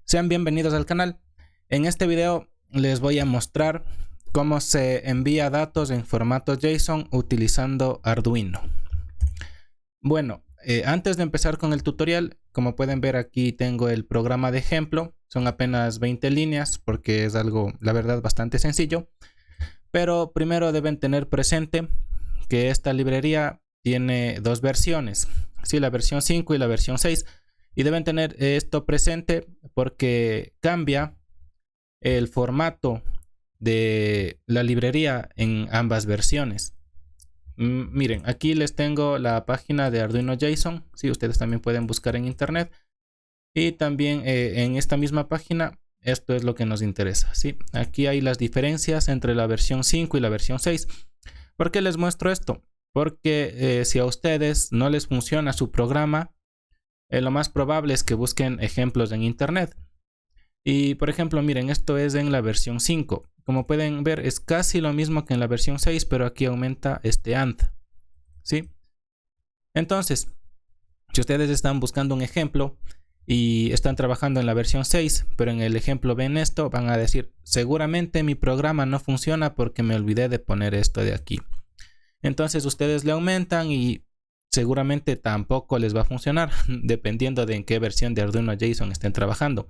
Sean bienvenidos al canal. En este video les voy a mostrar cómo se envía datos en formato JSON utilizando Arduino. Bueno, antes de empezar con el tutorial, como pueden ver aquí tengo el programa de ejemplo. Son apenas 20 líneas porque es algo, la verdad, bastante sencillo. Pero primero deben tener presente que esta librería tiene dos versiones, ¿sí? La versión 5 y la versión 6. Y deben tener esto presente porque cambia el formato de la librería en ambas versiones. Miren, aquí les tengo la página de Arduino JSON. Sí, ustedes también pueden buscar en internet. Y también en esta misma página, esto es lo que nos interesa. ¿Sí? Aquí hay las diferencias entre la versión 5 y la versión 6. ¿Por qué les muestro esto? Porque si a ustedes no les funciona su programa, lo más probable es que busquen ejemplos en internet. Y por ejemplo, miren, esto es en la versión 5. Como pueden ver, es casi lo mismo que en la versión 6, pero aquí aumenta este AND, ¿sí? Entonces, si ustedes están buscando un ejemplo y están trabajando en la versión 6, pero en el ejemplo ven esto, van a decir, seguramente mi programa no funciona porque me olvidé de poner esto de aquí. Entonces ustedes le aumentan y seguramente tampoco les va a funcionar, dependiendo de en qué versión de Arduino JSON estén trabajando.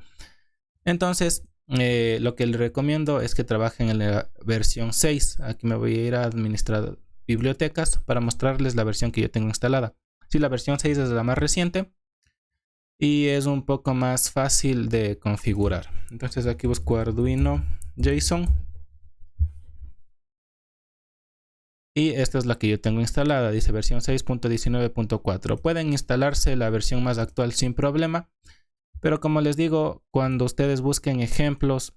Entonces, lo que les recomiendo es que trabajen en la versión 6. Aquí me voy a ir a administrar bibliotecas para mostrarles la versión que yo tengo instalada. Sí, la versión 6 es la más reciente y es un poco más fácil de configurar. Entonces aquí busco Arduino JSON. Y esta es la que yo tengo instalada, dice versión 6.19.4. Pueden instalarse la versión más actual sin problema, pero como les digo, cuando ustedes busquen ejemplos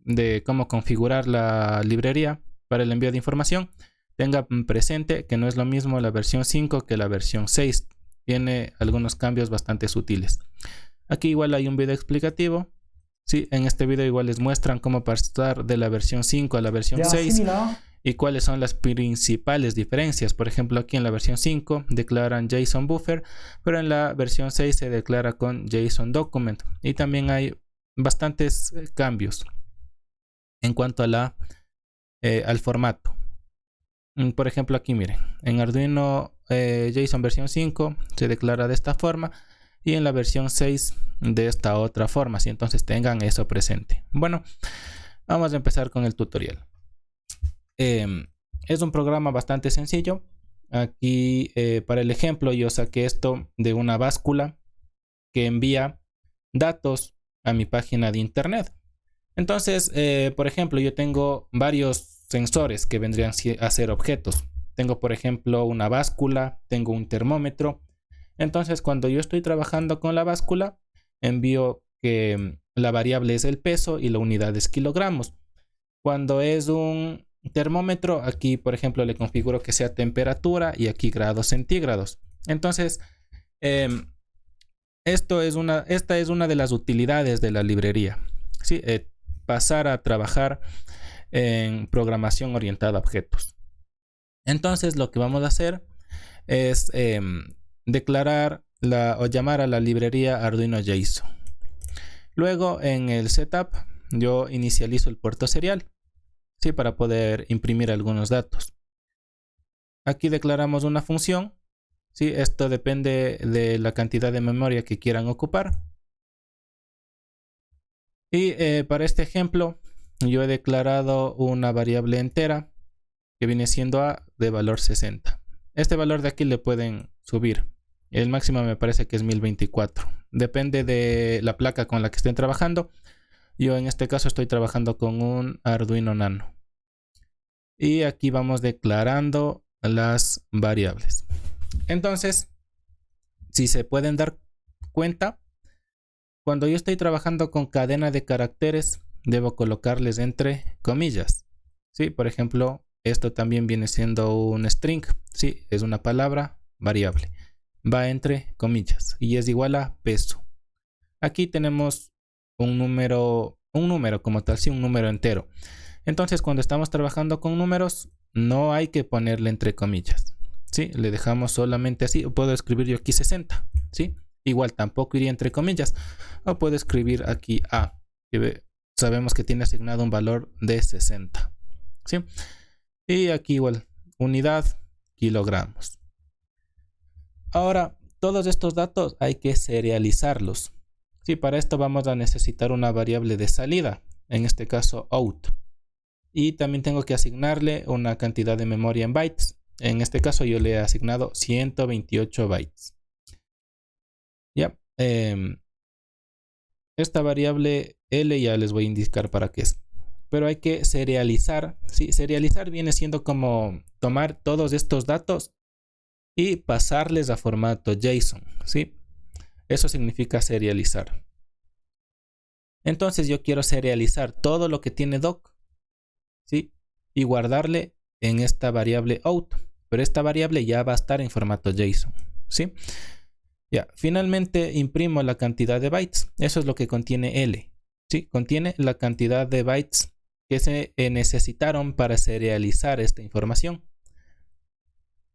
de cómo configurar la librería para el envío de información, tengan presente que no es lo mismo la versión 5 que la versión 6. Tiene algunos cambios bastante sutiles. Aquí igual hay un video explicativo. Sí, en este video igual les muestran cómo pasar de la versión 5 a la versión 6. Y cuáles son las principales diferencias. Por ejemplo, aquí en la versión 5 declaran JSON Buffer, pero en la versión 6 se declara con JSON Document. Y también hay bastantes cambios en cuanto a al formato. Por ejemplo, aquí miren, en Arduino JSON versión 5 se declara de esta forma y en la versión 6 de esta otra forma. ¿Sí? Entonces tengan eso presente. Bueno, vamos a empezar con el tutorial. Es un programa bastante sencillo. Aquí para el ejemplo yo saqué esto de una báscula que envía datos a mi página de internet. Entonces, por ejemplo, yo tengo varios sensores que vendrían a ser objetos. Tengo, por ejemplo, una báscula, tengo un termómetro. Entonces, cuando yo estoy trabajando con la báscula, envío que la variable es el peso y la unidad es kilogramos. Cuando es un termómetro, aquí por ejemplo le configuro que sea temperatura y aquí grados centígrados. Entonces esta es una de las utilidades de la librería, ¿sí? Pasar a trabajar en programación orientada a objetos. Entonces lo que vamos a hacer es declarar o llamar a la librería Arduino JSON. Luego en el setup yo inicializo el puerto serial, ¿sí? Para poder imprimir algunos datos. Aquí declaramos una función, ¿sí? Esto depende de la cantidad de memoria que quieran ocupar. Y para este ejemplo yo he declarado una variable entera que viene siendo a de valor 60. Este valor de aquí le pueden subir. El máximo me parece que es 1024. Depende de la placa con la que estén trabajando. Yo en este caso estoy trabajando con un Arduino Nano. Y aquí vamos declarando las variables. Entonces, si se pueden dar cuenta, cuando yo estoy trabajando con cadena de caracteres, debo colocarles entre comillas. ¿Sí? Por ejemplo, esto también viene siendo un string. ¿Sí? Es una palabra variable. Va entre comillas y es igual a peso. Aquí tenemos un número como tal, sí, un número entero. Entonces, cuando estamos trabajando con números, no hay que ponerle entre comillas, ¿sí? Le dejamos solamente así. Puedo escribir yo aquí 60, ¿sí? igual tampoco iría entre comillas. O puedo escribir aquí A, que sabemos que tiene asignado un valor de 60. ¿Sí? Y aquí igual, unidad, kilogramos. Ahora, todos estos datos hay que serializarlos. Sí, para esto vamos a necesitar una variable de salida, en este caso out. Y también tengo que asignarle una cantidad de memoria en bytes. En este caso yo le he asignado 128 bytes. Ya. Esta variable L ya les voy a indicar para qué es. Pero hay que serializar. Sí, serializar viene siendo como tomar todos estos datos y pasarles a formato JSON. ¿Sí? Eso significa serializar. Entonces yo quiero serializar todo lo que tiene doc, ¿sí? Y guardarle en esta variable out. Pero esta variable ya va a estar en formato JSON. ¿Sí? Ya, finalmente imprimo la cantidad de bytes. Eso es lo que contiene L. ¿Sí? Contiene la cantidad de bytes que se necesitaron para serializar esta información.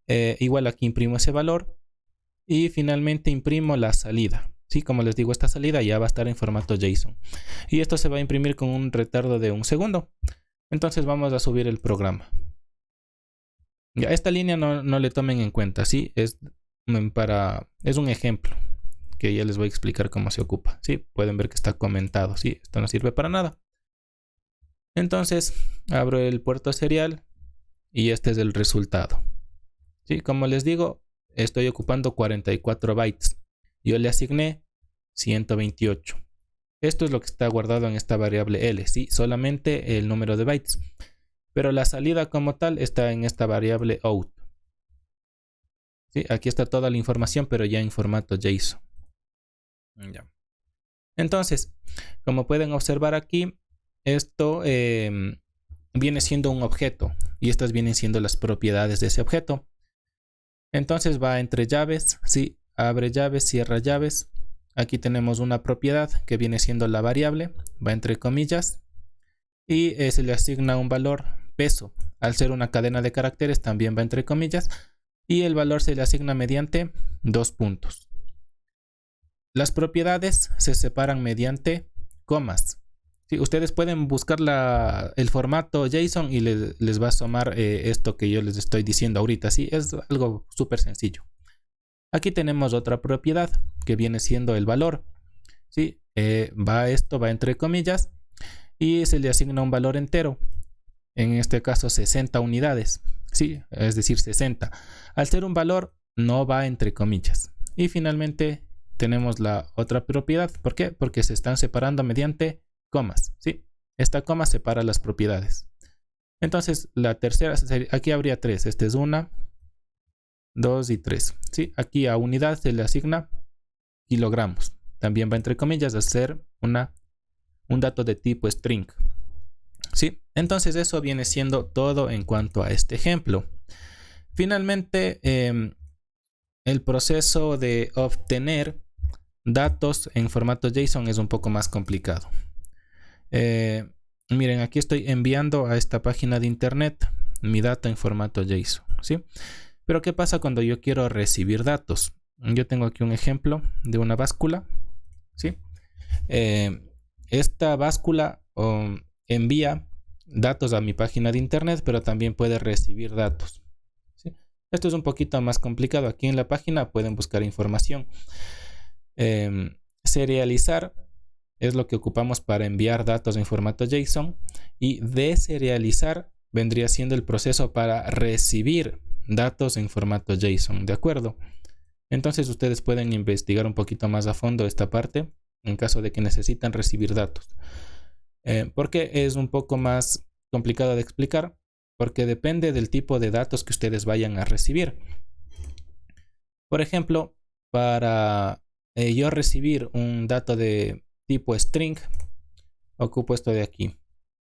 Igual aquí imprimo ese valor. Y finalmente imprimo la salida. ¿Sí? Como les digo, esta salida ya va a estar en formato JSON. Y esto se va a imprimir con un retardo de 1 segundo. Entonces vamos a subir el programa. Ya, esta línea no le tomen en cuenta. ¿Sí? Es un ejemplo que ya les voy a explicar cómo se ocupa. ¿Sí? Pueden ver que está comentado. ¿Sí? Esto no sirve para nada. Entonces abro el puerto serial y este es el resultado. ¿Sí? Como les digo, estoy ocupando 44 bytes. Yo le asigné 128. Esto es lo que está guardado en esta variable L. ¿Sí? Solamente el número de bytes. Pero la salida como tal está en esta variable out. ¿Sí? Aquí está toda la información, pero ya en formato JSON. Ya. Entonces, como pueden observar aquí, esto viene siendo un objeto y estas vienen siendo las propiedades de ese objeto. Entonces va entre llaves, ¿sí? Abre llaves, cierra llaves. Aquí tenemos una propiedad que viene siendo la variable, va entre comillas y se le asigna un valor peso. Al ser una cadena de caracteres también va entre comillas y el valor se le asigna mediante 2 puntos. Las propiedades se separan mediante comas. Sí, ustedes pueden buscar el formato JSON y les va a asomar esto que yo les estoy diciendo ahorita. Sí, es algo súper sencillo. Aquí tenemos otra propiedad que viene siendo el valor. ¿Sí? Esto va entre comillas y se le asigna un valor entero. En este caso 60 unidades. ¿Sí? Es decir, 60. Al ser un valor no va entre comillas. Y finalmente tenemos la otra propiedad. ¿Por qué? Porque se están separando mediante comas. ¿Sí? Esta coma separa las propiedades. Entonces la tercera, aquí habría 3. Este es 1, 2 y 3. ¿Sí? Aquí a unidad se le asigna kilogramos. También va entre comillas a ser un dato de tipo string. ¿Sí? Entonces eso viene siendo todo en cuanto a este ejemplo. Finalmente, el proceso de obtener datos en formato JSON es un poco más complicado. Miren, aquí estoy enviando a esta página de internet mi dato en formato JSON, ¿sí? Pero ¿qué pasa cuando yo quiero recibir datos? Yo tengo aquí un ejemplo de una báscula, ¿sí? Esta báscula envía datos a mi página de internet, pero también puede recibir datos, ¿sí? Esto es un poquito más complicado. Aquí en la página pueden buscar información. Serializar es lo que ocupamos para enviar datos en formato JSON y deserializar vendría siendo el proceso para recibir datos en formato JSON, ¿de acuerdo? Entonces ustedes pueden investigar un poquito más a fondo esta parte en caso de que necesitan recibir datos. Porque es un poco más complicado de explicar, porque depende del tipo de datos que ustedes vayan a recibir. Por ejemplo, para yo recibir un dato de tipo string, ocupo esto de aquí.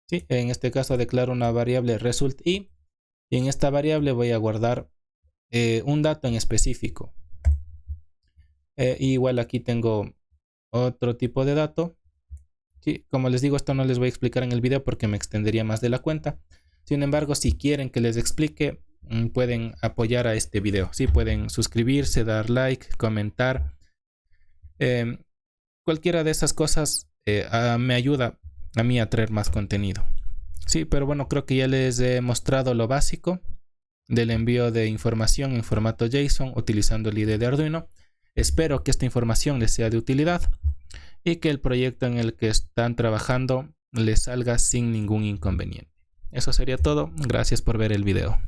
¿Sí? En este caso declaro una variable result y en esta variable voy a guardar un dato en específico. Igual aquí tengo otro tipo de dato. Sí, como les digo, esto no les voy a explicar en el video porque me extendería más de la cuenta. Sin embargo, si quieren que les explique, pueden apoyar a este video. Sí, pueden suscribirse, dar like, comentar Cualquiera de esas cosas me ayuda a mí a traer más contenido. Sí, pero bueno, creo que ya les he mostrado lo básico del envío de información en formato JSON utilizando el IDE de Arduino. Espero que esta información les sea de utilidad y que el proyecto en el que están trabajando les salga sin ningún inconveniente. Eso sería todo. Gracias por ver el video.